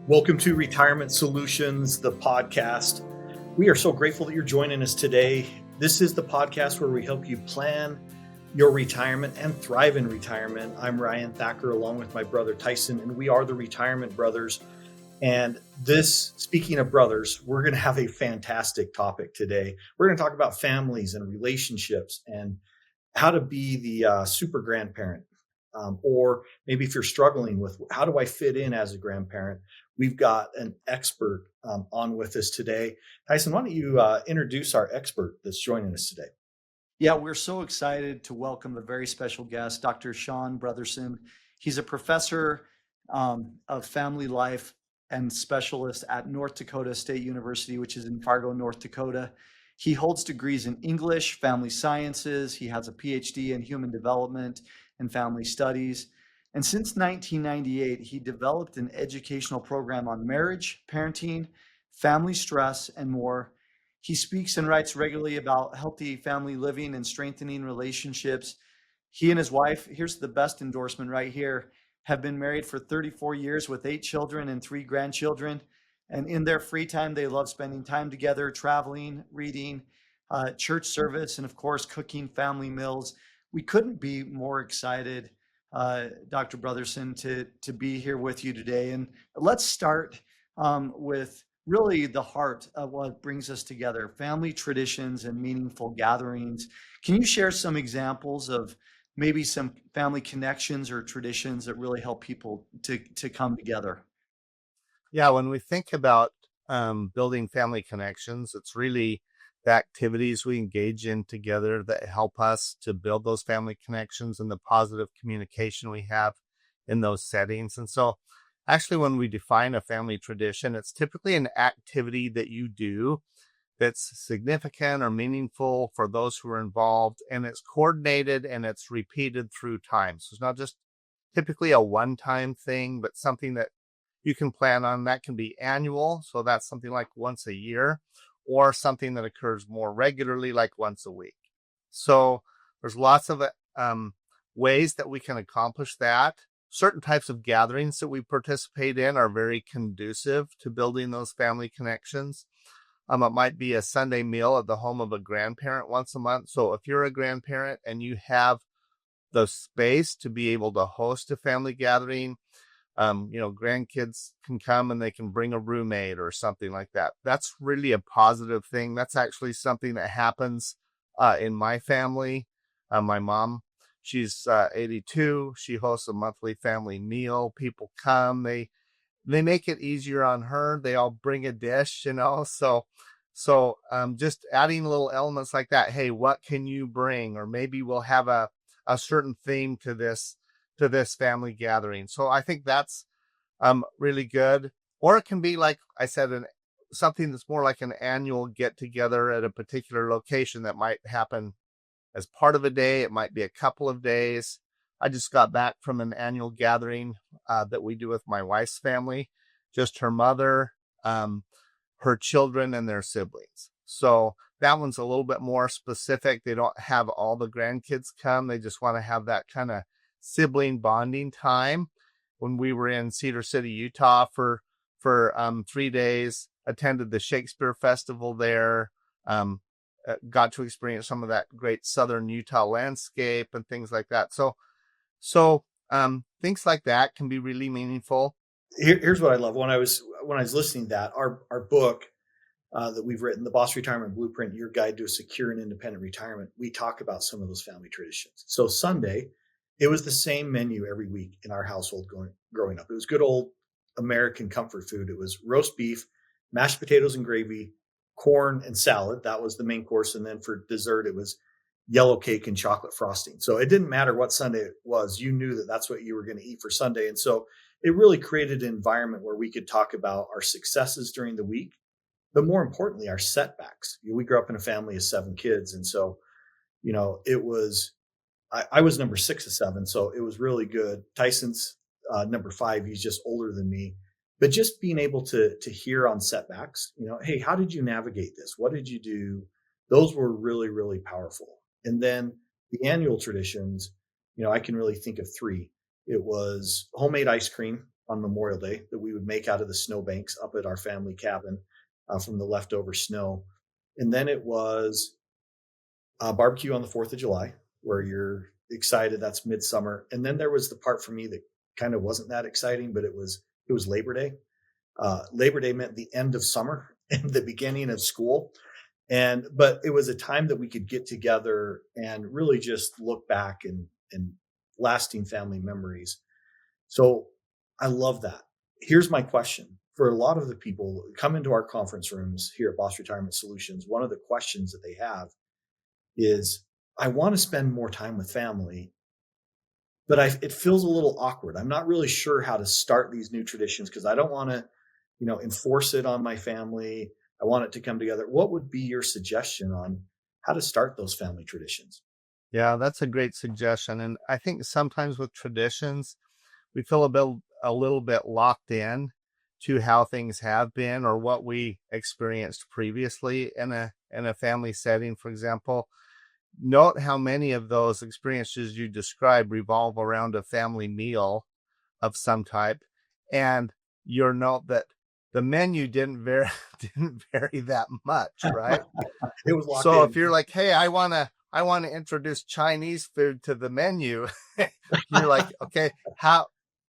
Welcome to Retirement Solutions, the podcast. We are so grateful that you're joining us today. This is the podcast where we help you plan your retirement and thrive in retirement. I'm Ryan Thacker along with my brother Tyson, and we are the Retirement Brothers. And speaking of brothers, we're going to have a fantastic topic today. We're going to talk about families and relationships and how to be the super grandparent. Or maybe if you're struggling with how do I fit in as a grandparent, we've got an expert on with us today. Tyson, why don't you introduce our expert that's joining us today? Yeah, we're so excited to welcome a very special guest, Dr. Sean Brotherson. He's a professor of family life and specialist at North Dakota State University, which is in Fargo, North Dakota. He holds degrees in English, family sciences. He has a PhD in human development and family studies. And since 1998, he developed an educational program on marriage, parenting, family stress, and more. He speaks and writes regularly about healthy family living and strengthening relationships. He and his wife, here's the best endorsement right here, have been married for 34 years with 8 children and 3 grandchildren. And in their free time, they love spending time together, traveling, reading, church service, and of course, cooking family meals. We couldn't be more excited, Dr. Brotherson, to be here with you today. And let's start with really the heart of what brings us together, family traditions and meaningful gatherings. Can you share some examples of maybe some family connections or traditions that really help people to come together? Yeah, when we think about building family connections, it's really the activities we engage in together that help us to build those family connections and the positive communication we have in those settings. And so actually, when we define a family tradition, it's typically an activity that you do that's significant or meaningful for those who are involved, and it's coordinated and it's repeated through time. So it's not just typically a one-time thing, but something that you can plan on. That can be annual, so that's something like once a year, or something that occurs more regularly, like once a week. So there's lots of ways that we can accomplish that. Certain types of gatherings that we participate in are very conducive to building those family connections. It might be a Sunday meal at the home of a grandparent once a month. So if you're a grandparent and you have the space to be able to host a family gathering, grandkids can come and they can bring a roommate or something like that. That's really a positive thing. That's actually something that happens in my family. My mom, she's 82. She hosts a monthly family meal. People come. They make it easier on her. They all bring a dish, So just adding little elements like that. Hey, what can you bring? Or maybe we'll have a certain theme to this family gathering. So I think that's really good. Or it can be, like I said, something that's more like an annual get together at a particular location that might happen as part of a day. It might be a couple of days. I just got back from an annual gathering that we do with my wife's family, just her mother, her children, and their siblings. So that one's a little bit more specific. They don't have all the grandkids come. They just want to have that kind of sibling bonding time. When we were in Cedar City, Utah for 3 days, attended the Shakespeare Festival there, got to experience some of that great southern Utah landscape and things like that. So things like that can be really meaningful. Here's what I love. When I was listening to that, our book that we've written, the B.O.S. Retirement Blueprint, Your Guide to a Secure and Independent Retirement, we talk about some of those family traditions. So Sunday, it was the same menu every week in our household growing up. It was good old American comfort food. It was roast beef, mashed potatoes and gravy, corn and salad. That was the main course. And then for dessert, it was yellow cake and chocolate frosting. So it didn't matter what Sunday it was. You knew that that's what you were going to eat for Sunday. And so it really created an environment where we could talk about our successes during the week, but more importantly, our setbacks. We grew up in a family of 7 kids. And so, it was, I was number 6 of 7. So it was really good. Tyson's number 5. He's just older than me, but just being able to hear on setbacks, hey, how did you navigate this? What did you do? Those were really, really powerful. And then the annual traditions, I can really think of 3. It was homemade ice cream. on Memorial Day that we would make out of the snowbanks up at our family cabin from the leftover snow. And then it was barbecue on the 4th of July, where you're excited. That's midsummer. And then there was the part for me that kind of wasn't that exciting, but it was Labor Day. Labor Day meant the end of summer and the beginning of school. But it was a time that we could get together and really just look back and lasting family memories. So I love that. Here's my question. For a lot of the people that come into our conference rooms here at B.O.S. Retirement Solutions, one of the questions that they have is, I want to spend more time with family, but it feels a little awkward. I'm not really sure how to start these new traditions because I don't want to, enforce it on my family. I want it to come together. What would be your suggestion on how to start those family traditions? Yeah, that's a great suggestion. And I think sometimes with traditions, we feel a little bit locked in to how things have been or what we experienced previously in a family setting, for example. Note how many of those experiences you describe revolve around a family meal of some type, and you'll note that the menu didn't vary didn't vary that much, right? It was locked So in. if you're like, hey, I wanna introduce Chinese food to the menu, you're like, okay, how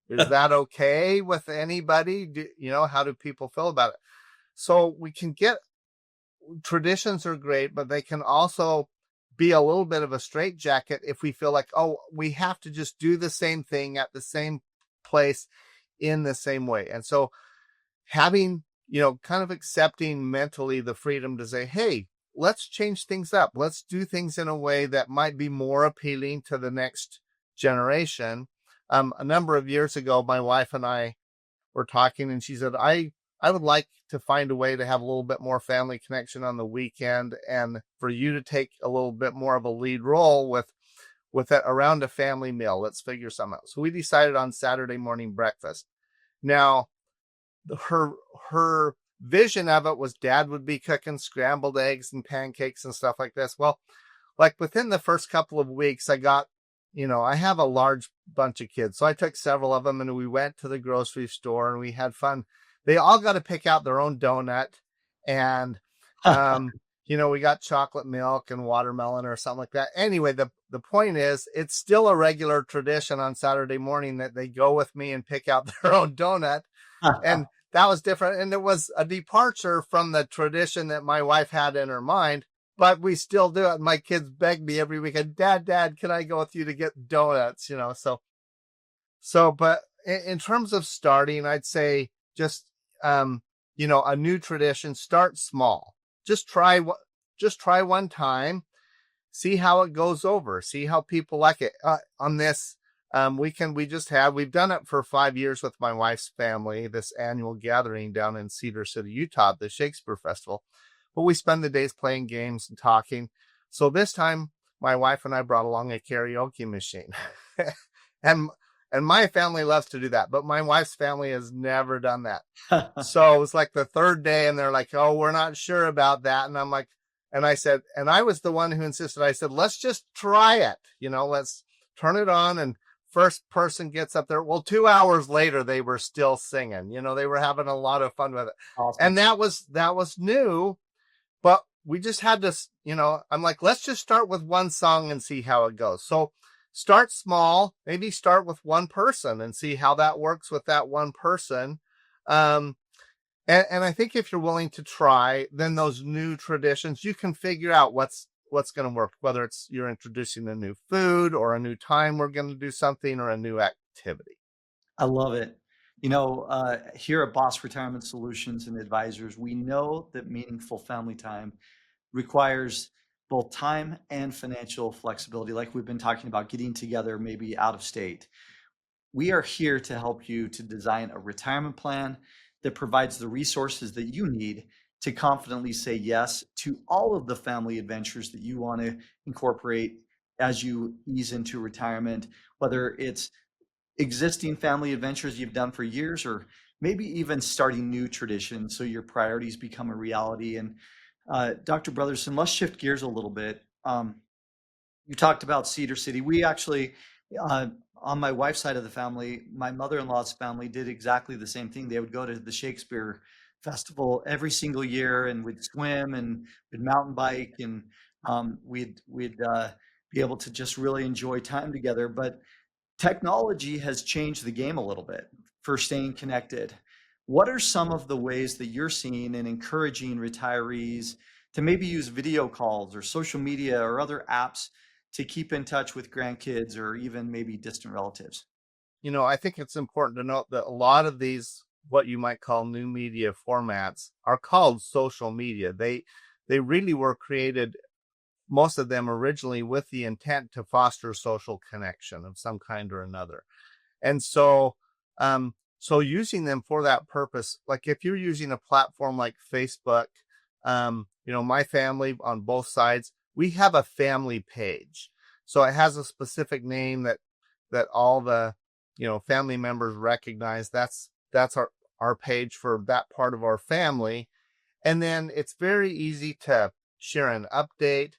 is that okay with anybody? How do people feel about it? So we can get traditions are great, but they can also be a little bit of a straitjacket if we feel like, oh, we have to just do the same thing at the same place in the same way. And so having, kind of accepting mentally the freedom to say, hey, let's change things up. Let's do things in a way that might be more appealing to the next generation. A number of years ago, my wife and I were talking, and she said, I would like to find a way to have a little bit more family connection on the weekend, and for you to take a little bit more of a lead role with it around a family meal. Let's figure something out. So we decided on Saturday morning breakfast. Now, her vision of it was Dad would be cooking scrambled eggs and pancakes and stuff like this. Well, like within the first couple of weeks, I got, I have a large bunch of kids. So I took several of them and we went to the grocery store and we had fun. They all got to pick out their own donut. And, we got chocolate milk and watermelon or something like that. Anyway, the point is, it's still a regular tradition on Saturday morning that they go with me and pick out their own donut. And that was different. And it was a departure from the tradition that my wife had in her mind, but we still do it. My kids beg me every weekend, Dad, can I go with you to get donuts? But in terms of starting, I'd say just, a new tradition, start small. Just try one time, see how it goes over, see how people like it. On this, we've done it for 5 years with my wife's family, this annual gathering down in Cedar City, Utah, the Shakespeare Festival. But we spend the days playing games and talking. So this time, my wife and I brought along a karaoke machine. and my family loves to do that, but my wife's family has never done that. So it was like the third day and they're like, oh, we're not sure about that. And I'm like, and I said, and I was the one who insisted, I said, let's just try it. Let's turn it on. And first person gets up there. Well, 2 hours later, they were still singing, they were having a lot of fun with it. Awesome. And that was new, but we just had to, I'm like, let's just start with one song and see how it goes. So start small, maybe start with one person and see how that works with that one person. And I think if you're willing to try, then those new traditions, you can figure out what's going to work, whether it's you're introducing a new food or a new time we're going to do something or a new activity. I love it. Here at B.O.S. Retirement Solutions and Advisors, we know that meaningful family time requires both time and financial flexibility, like we've been talking about, getting together maybe out of state. We are here to help you to design a retirement plan that provides the resources that you need to confidently say yes to all of the family adventures that you want to incorporate as you ease into retirement, whether it's existing family adventures you've done for years, or maybe even starting new traditions so your priorities become a reality. And Dr. Brotherson, let's shift gears a little bit. You talked about Cedar City. We actually, on my wife's side of the family, my mother-in-law's family did exactly the same thing. They would go to the Shakespeare Festival every single year, and we'd swim and we'd mountain bike, and we'd be able to just really enjoy time together. But technology has changed the game a little bit for staying connected. What are some of the ways that you're seeing and encouraging retirees to maybe use video calls or social media or other apps to keep in touch with grandkids or even maybe distant relatives? I think it's important to note that a lot of these, what you might call new media formats, are called social media. They really were created, most of them originally, with the intent to foster social connection of some kind or another. And so using them for that purpose, like if you're using a platform like Facebook, my family on both sides, we have a family page. So it has a specific name that all the, family members recognize. That's our page for that part of our family. And then it's very easy to share an update.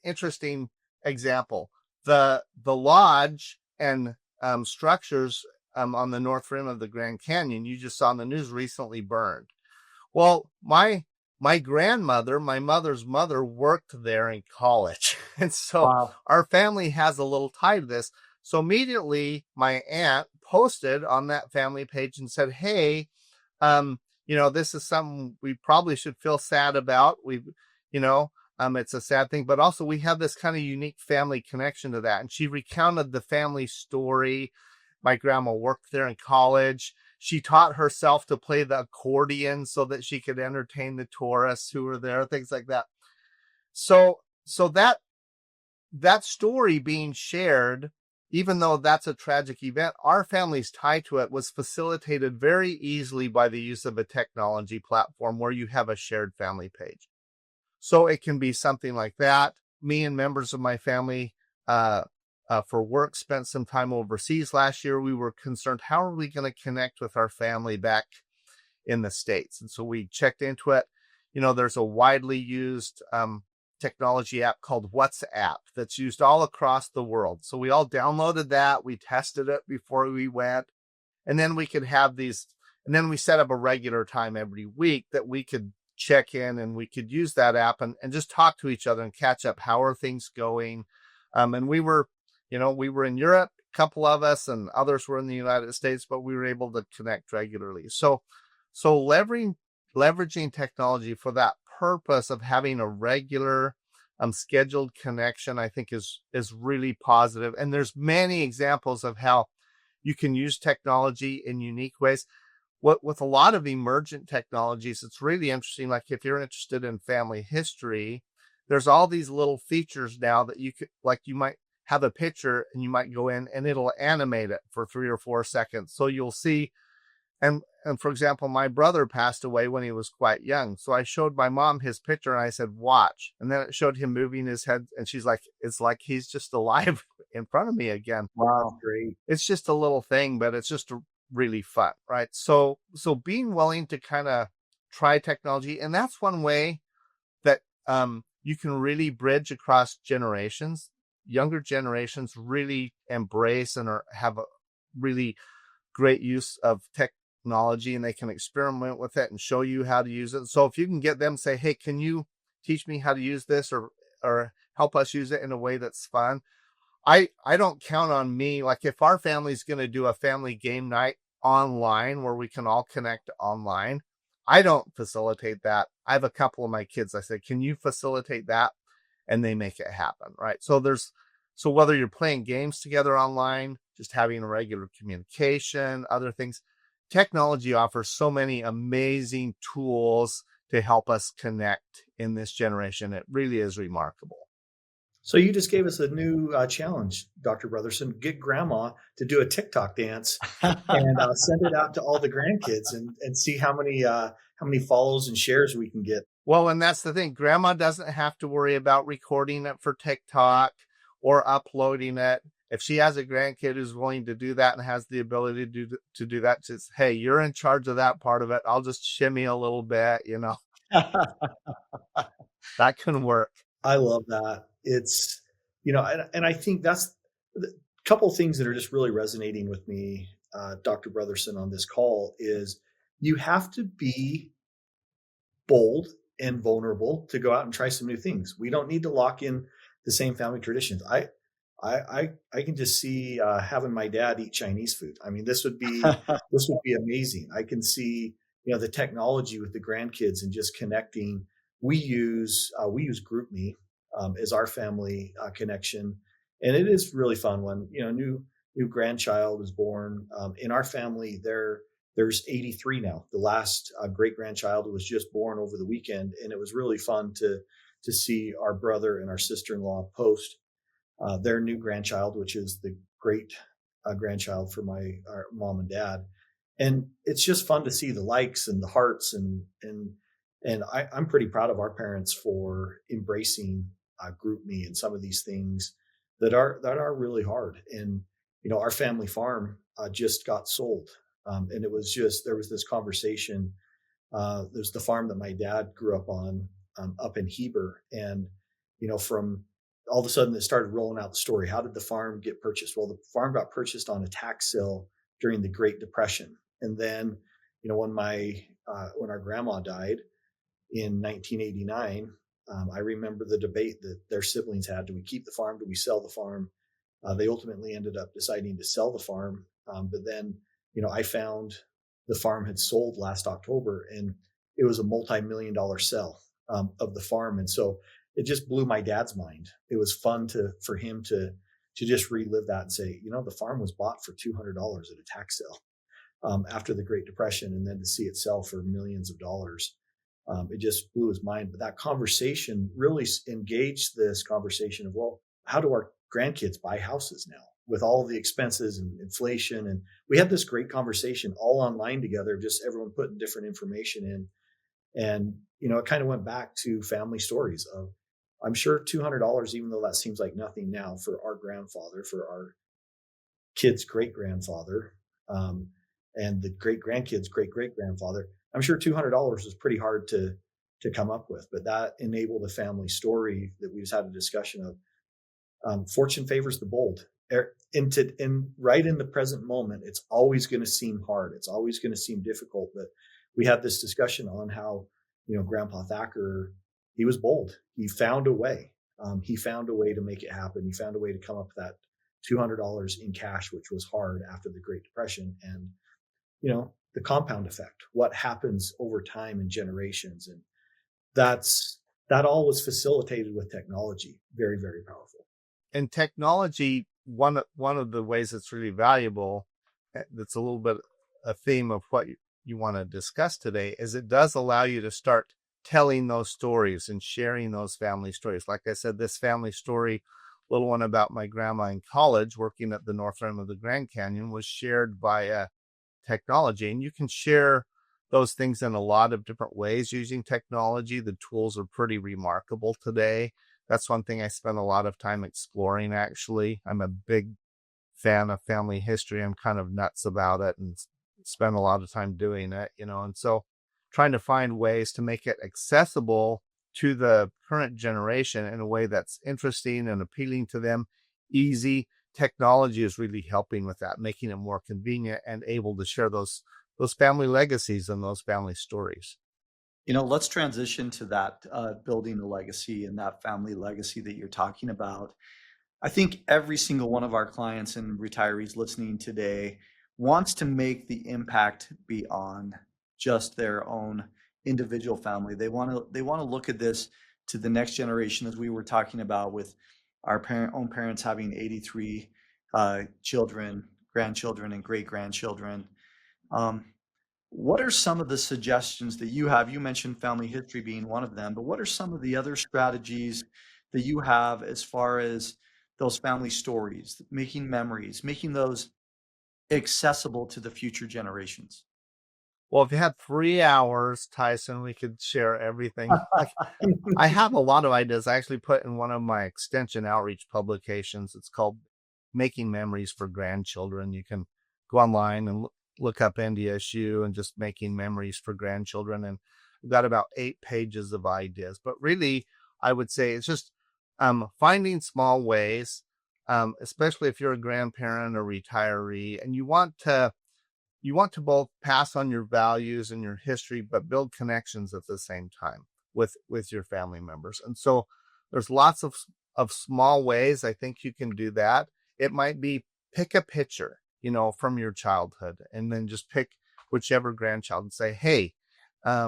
Interesting example, the lodge and structures on the north rim of the Grand Canyon, you just saw in the news, recently burned. Well, my grandmother, my mother's mother, worked there in college. And so Wow. our family has a little tie to this. So immediately my aunt posted on that family page and said, hey, this is something we probably should feel sad about. It's a sad thing, but also we have this kind of unique family connection to that. And she recounted the family story. My grandma worked there in college. She taught herself to play the accordion so that she could entertain the tourists who were there, things like that. So that story being shared, even though that's a tragic event, our family's tie to it was facilitated very easily by the use of a technology platform where you have a shared family page. So it can be something like that. Me and members of my family, for work, spent some time overseas last year. We were concerned, how are we going to connect with our family back in the States? And so we checked into it. There's a widely used technology app called WhatsApp that's used all across the world. So we all downloaded that. We tested it before we went. And then we could have these, and then we set up a regular time every week that we could check in, and we could use that app and just talk to each other and catch up. How are things going? And we were in Europe, a couple of us, and others were in the United States, but we were able to connect regularly. So leveraging technology for that purpose of having a regular scheduled connection, I think is really positive. And there's many examples of how you can use technology in unique ways. With a lot of emergent technologies, it's really interesting. Like if you're interested in family history, there's all these little features now that you could, like you might have a picture and you might go in and it'll animate it for 3 or 4 seconds. So you'll see, and for example, my brother passed away when he was quite young. So I showed my mom his picture and I said, watch. And then it showed him moving his head. And she's like, it's like he's just alive in front of me again. Wow. Great. It's just a little thing, but it's just really fun, right? So being willing to kind of try technology, and that's one way that you can really bridge across generations. Younger generations really embrace and have a really great use of technology, and they can experiment with it and show you how to use it. So if you can get them, say, hey, can you teach me how to use this or help us use it in a way that's fun? I don't count on me. Like if our family's going to do a family game night online where we can all connect online, I don't facilitate that. I have a couple of my kids. I say, can you facilitate that? And they make it happen. Right. So whether you're playing games together online, just having a regular communication, other things, technology offers so many amazing tools to help us connect in this generation. It really is remarkable. So you just gave us a new challenge, Dr. Brotherson. Get grandma to do a TikTok dance and send it out to all the grandkids and see how many follows and shares we can get. Well, and that's the thing. Grandma doesn't have to worry about recording it for TikTok or uploading it. If she has a grandkid who's willing to do that and has the ability to do that, just, hey, you're in charge of that part of it. I'll just shimmy a little bit, that can work. I love that. It's, and I think that's couple of things that are just really resonating with me, Dr. Brotherson, on this call is you have to be bold and vulnerable to go out and try some new things. We don't need to lock in the same family traditions. I can just see having my dad eat Chinese food. I mean, this would be amazing. I can see, the technology with the grandkids and just connecting. We use GroupMe as our family connection, and it is really fun when new grandchild is born. In our family, there's 83 now. The last great grandchild was just born over the weekend, and it was really fun to see our brother and our sister-in-law post their new grandchild, which is the great grandchild for our mom and dad. And it's just fun to see the likes and the hearts, and I'm pretty proud of our parents for embracing GroupMe and some of these things that are really hard. And our family farm just got sold, and there was this conversation. There's the farm that my dad grew up on, up in Heber, and from all of a sudden it started rolling out the story. How did the farm get purchased? Well, the farm got purchased on a tax sale during the Great Depression, and then when our grandma died in 1989, I remember the debate that their siblings had: do we keep the farm? Do we sell the farm? They ultimately ended up deciding to sell the farm, but then I found the farm had sold last October, and it was a multi-million-dollar sale of the farm, and so it just blew my dad's mind. It was fun for him to just relive that and say, the farm was bought for $200 at a tax sale after the Great Depression, and then to see it sell for millions of dollars. It just blew his mind. But that conversation really engaged this conversation of, well, how do our grandkids buy houses now with all of the expenses and inflation? And we had this great conversation all online together, just everyone putting different information in. And, it kind of went back to family stories of, I'm sure $200, even though that seems like nothing now, for our grandfather, for our kid's great grandfather, and the great grandkid's great great grandfather, I'm sure $200 was pretty hard to come up with. But that enabled a family story that we just had a discussion of. Fortune favors the bold. And right in the present moment, it's always going to seem hard. It's always going to seem difficult. But we had this discussion on how, Grandpa Thacker, he was bold. He found a way. He found a way to make it happen. He found a way to come up with that $200 in cash, which was hard after the Great Depression. And, the compound effect, what happens over time and generations. And that all was facilitated with technology. Very, very powerful. And technology, one of the ways it's really valuable, that's a little bit a theme of what you want to discuss today, is it does allow you to start telling those stories and sharing those family stories. Like I said, this family story, little one about my grandma in college working at the north rim of the Grand Canyon, was shared via technology. And you can share those things in a lot of different ways using technology. The tools are pretty remarkable today. That's one thing I spend a lot of time exploring, actually. I'm a big fan of family history. I'm kind of nuts about it and spend a lot of time doing it, and so trying to find ways to make it accessible to the current generation in a way that's interesting and appealing to them, easy. Technology is really helping with that, making it more convenient and able to share those family legacies and those family stories. Let's transition to that, building a legacy and that family legacy that you're talking about. I think every single one of our clients and retirees listening today wants to make the impact beyond just their own individual family. They want to look at this to the next generation, as we were talking about with our own parents having 83 children, grandchildren, and great grandchildren. What are some of the suggestions that you have? You mentioned family history being one of them, but what are some of the other strategies that you have as far as those family stories, making memories, making those accessible to the future generations? Well, if you had 3 hours, Tyson, we could share everything. I have a lot of ideas. I actually put in one of my extension outreach publications. It's called Making Memories for Grandchildren. You can go online and look up NDSU and just Making Memories for Grandchildren. And we've got about 8 pages of ideas. But really, I would say it's just finding small ways especially if you're a grandparent or retiree, and you want to both pass on your values and your history, but build connections at the same time with your family members. And so there's lots of small ways I think you can do that. It might be pick a picture, from your childhood, and then just pick whichever grandchild and say, hey, I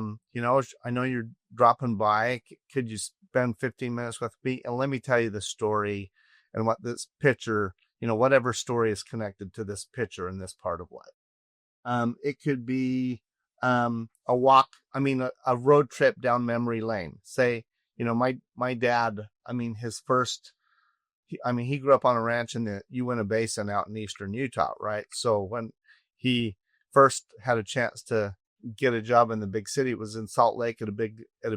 know you're dropping by. Could you spend 15 minutes with me? And let me tell you the story and what this picture, whatever story is connected to this picture in this part of life. It could be a walk, a road trip down memory lane. Say, my dad, his first, he grew up on a ranch in the Uinta Basin out in eastern Utah, right? So when he first had a chance to get a job in the big city, it was in Salt Lake at a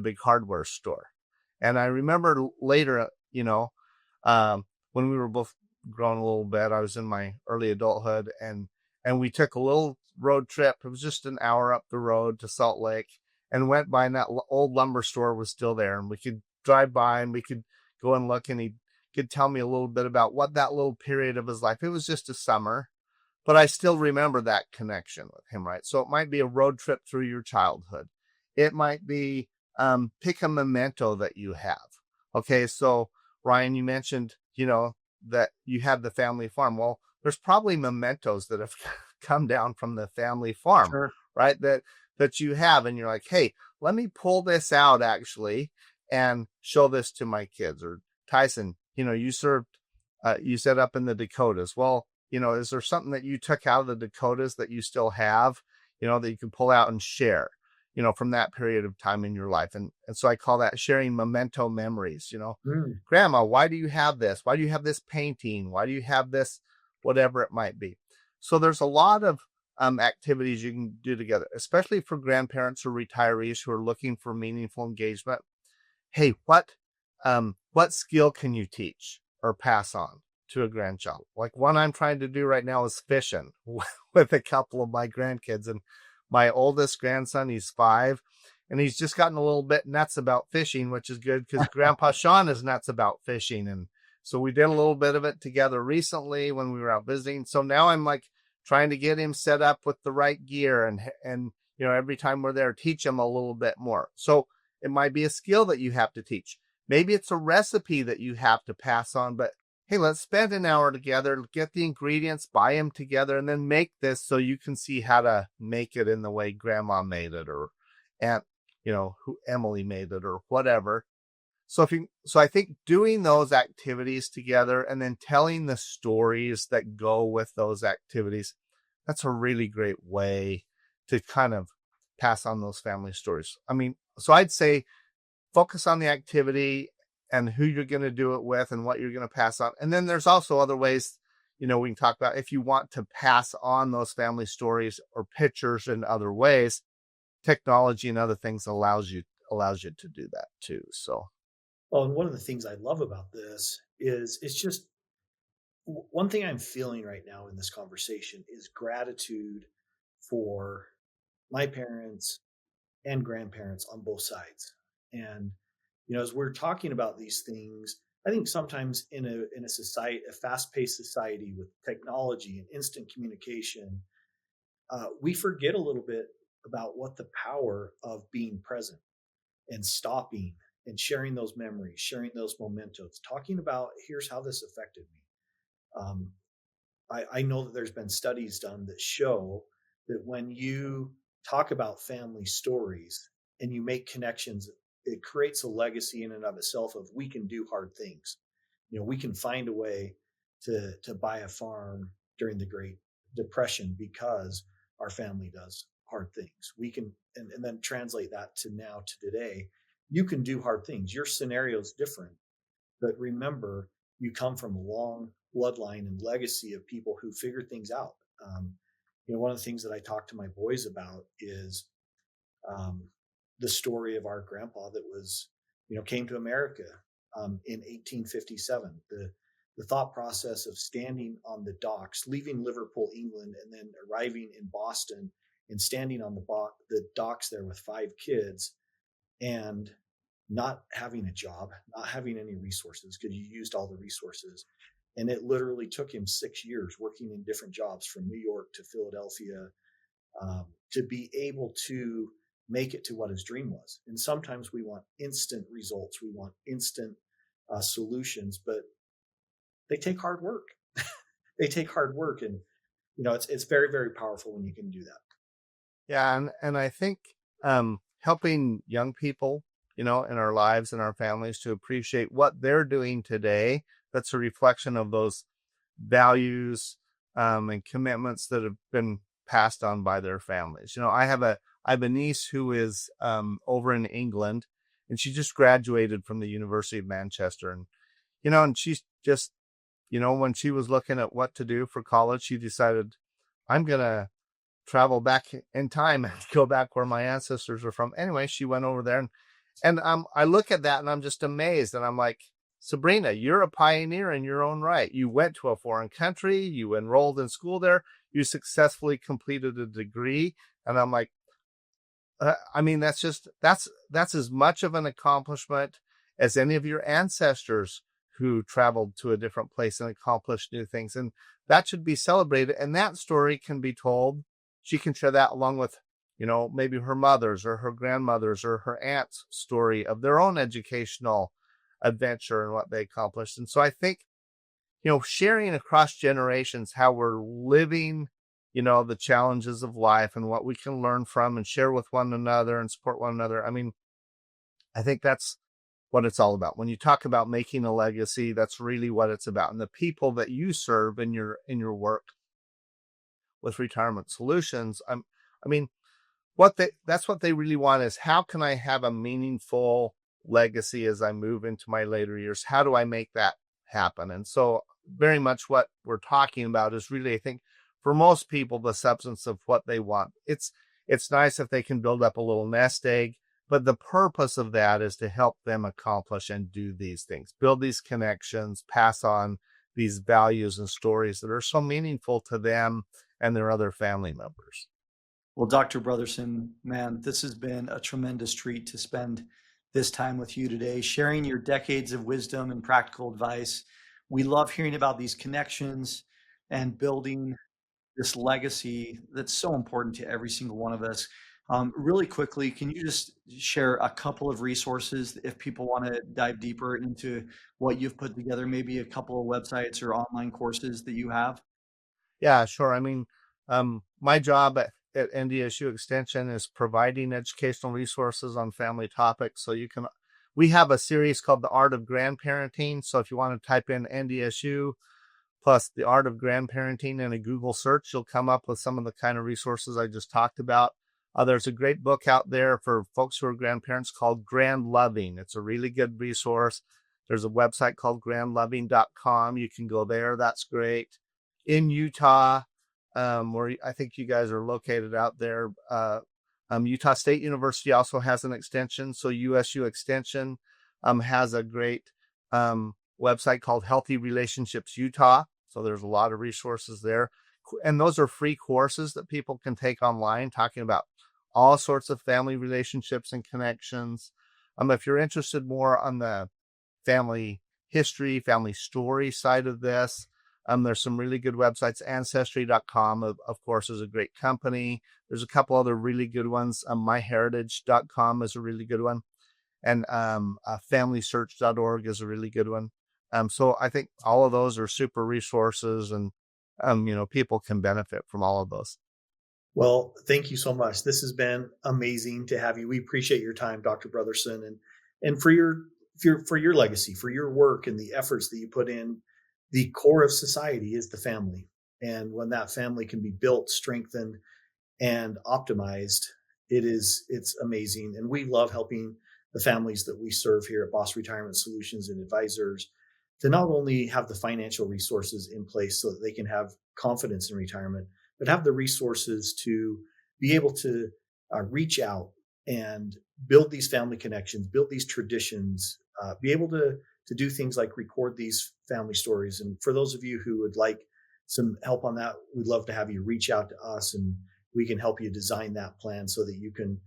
big hardware store. And I remember later, when we were both grown a little bit, I was in my early adulthood, and we took a little road trip. It was just an hour up the road to Salt Lake, and went by, and that old lumber store was still there, and we could drive by and we could go and look, and he could tell me a little bit about what that little period of his life. It was just a summer, but I still remember that connection with him, right? So it might be a road trip through your childhood. It might be pick a memento that you have. Okay, so Ryan, you mentioned, that you have the family farm. Well, there's probably mementos that have come down from the family farm, Sure. right? That you have, and you're like, hey, let me pull this out actually and show this to my kids. Or Tyson, you set up in the Dakotas. Well, is there something that you took out of the Dakotas that you still have, that you can pull out and share, from that period of time in your life? And so I call that sharing memento memories. Mm. Grandma, why do you have this? Why do you have this painting? Why do you have this, whatever it might be? So there's a lot of activities you can do together, especially for grandparents or retirees who are looking for meaningful engagement. Hey, what skill can you teach or pass on to a grandchild? Like one I'm trying to do right now is fishing with a couple of my grandkids. And my oldest grandson, he's 5, and he's just gotten a little bit nuts about fishing, which is good because Grandpa Sean is nuts about fishing. And so we did a little bit of it together recently when we were out visiting. So now I'm like trying to get him set up with the right gear, and every time we're there, teach him a little bit more. So it might be a skill that you have to teach. Maybe it's a recipe that you have to pass on, but hey, let's spend an hour together, get the ingredients, buy them together, and then make this so you can see how to make it in the way Grandma made it, or Aunt, who Emily made it, or whatever. So I think doing those activities together and then telling the stories that go with those activities, that's a really great way to kind of pass on those family stories. So I'd say focus on the activity and who you're going to do it with and what you're going to pass on. And then there's also other ways, we can talk about if you want to pass on those family stories or pictures in other ways. Technology and other things allows you to do that too. So. Well, and one of the things I love about this is it's just one thing I'm feeling right now in this conversation is gratitude for my parents and grandparents on both sides. And as we're talking about these things, I think sometimes in a society, a fast-paced society with technology and instant communication, we forget a little bit about what the power of being present and stopping and sharing those memories, sharing those mementos, talking about here's how this affected me. Um, I know that there's been studies done that show that when you talk about family stories and you make connections, it creates a legacy in and of itself of we can do hard things. We can find a way to buy a farm during the Great Depression because our family does hard things. We can and then translate that to now to today. You can do hard things. Your scenario is different, but remember, you come from a long bloodline and legacy of people who figured things out. Um, one of the things that I talk to my boys about is um, the story of our grandpa that came to America in 1857. The thought process of standing on the docks, leaving Liverpool, England, and then arriving in Boston and standing on the docks there with 5 kids and not having a job, not having any resources because you used all the resources, And it literally took him 6 years working in different jobs from New York to Philadelphia, to be able to make it to what his dream was. And sometimes we want instant results, we want instant solutions, but they take hard work. They take hard work, and it's very, very powerful when you can do that. Yeah, and I think helping young people, in our lives and our families to appreciate what they're doing today, that's a reflection of those values and commitments that have been passed on by their families. I have a niece who is over in England, and she just graduated from the University of Manchester, and she's just, when she was looking at what to do for college, she decided, I'm gonna travel back in time and go back where my ancestors are from. Anyway, she went over there, and I look at that and I'm just amazed, and I'm like, Sabrina, you're a pioneer in your own right. You went to a foreign country, you enrolled in school there, you successfully completed a degree. And I'm like, that's as much of an accomplishment as any of your ancestors who traveled to a different place and accomplished new things. And that should be celebrated. And that story can be told. She can share that along with, maybe her mother's or her grandmother's or her aunt's story of their own educational adventure and what they accomplished. And so I think, sharing across generations how we're living, the challenges of life and what we can learn from and share with one another and support one another. I mean, I think that's what it's all about. When you talk about making a legacy, that's really what it's about. And the people that you serve in your work with Retirement Solutions, that's what they really want is, how can I have a meaningful legacy as I move into my later years? How do I make that happen? And so very much what we're talking about is really, I think, for most people, the substance of what they want. It's nice if they can build up a little nest egg, but the purpose of that is to help them accomplish and do these things, build these connections, pass on these values and stories that are so meaningful to them and their other family members. Well, Dr. Brotherson, man, this has been a tremendous treat to spend this time with you today, sharing your decades of wisdom and practical advice. We love hearing about these connections and building this legacy that's so important to every single one of us. Really quickly, can you just share a couple of resources if people want to dive deeper into what you've put together, maybe a couple of websites or online courses that you have? Yeah, sure. I mean, my job at NDSU Extension is providing educational resources on family topics. So we have a series called The Art of Grandparenting. So if you want to type in NDSU plus The Art of Grandparenting in a Google search, you'll come up with some of the kind of resources I just talked about. There's a great book out there for folks who are grandparents called Grand Loving. It's a really good resource. There's a website called grandloving.com. You can go there. That's great. In Utah, where I think you guys are located out there, Utah State University also has an extension. So USU Extension has a great website called Healthy Relationships Utah. So there's a lot of resources there. And those are free courses that people can take online, talking about all sorts of family relationships and connections. If you're interested more on the family history, family story side of this, there's some really good websites. Ancestry.com, of course, is a great company. There's a couple other really good ones. MyHeritage.com is a really good one. And FamilySearch.org is a really good one. So I think all of those are super resources, and people can benefit from all of those. Well, thank you so much. This has been amazing to have you. We appreciate your time, Dr. Brotherson, and for your legacy, for your work and the efforts that you put in. The core of society is the family. And when that family can be built, strengthened, and optimized, it's amazing. And we love helping the families that we serve here at B.O.S. Retirement Solutions and Advisors to not only have the financial resources in place so that they can have confidence in retirement, but have the resources to be able to reach out and build these family connections, build these traditions, be able to do things like record these family stories. And for those of you who would like some help on that, we'd love to have you reach out to us, and we can help you design that plan so that you can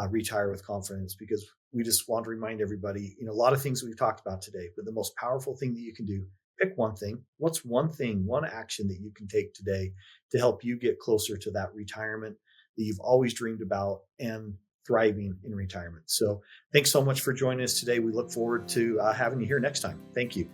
retire with confidence. Because we just want to remind everybody, a lot of things we've talked about today, but the most powerful thing that you can do pick one thing. What's one thing, one action that you can take today to help you get closer to that retirement that you've always dreamed about and thriving in retirement? So thanks so much for joining us today. We look forward to having you here next time. Thank you.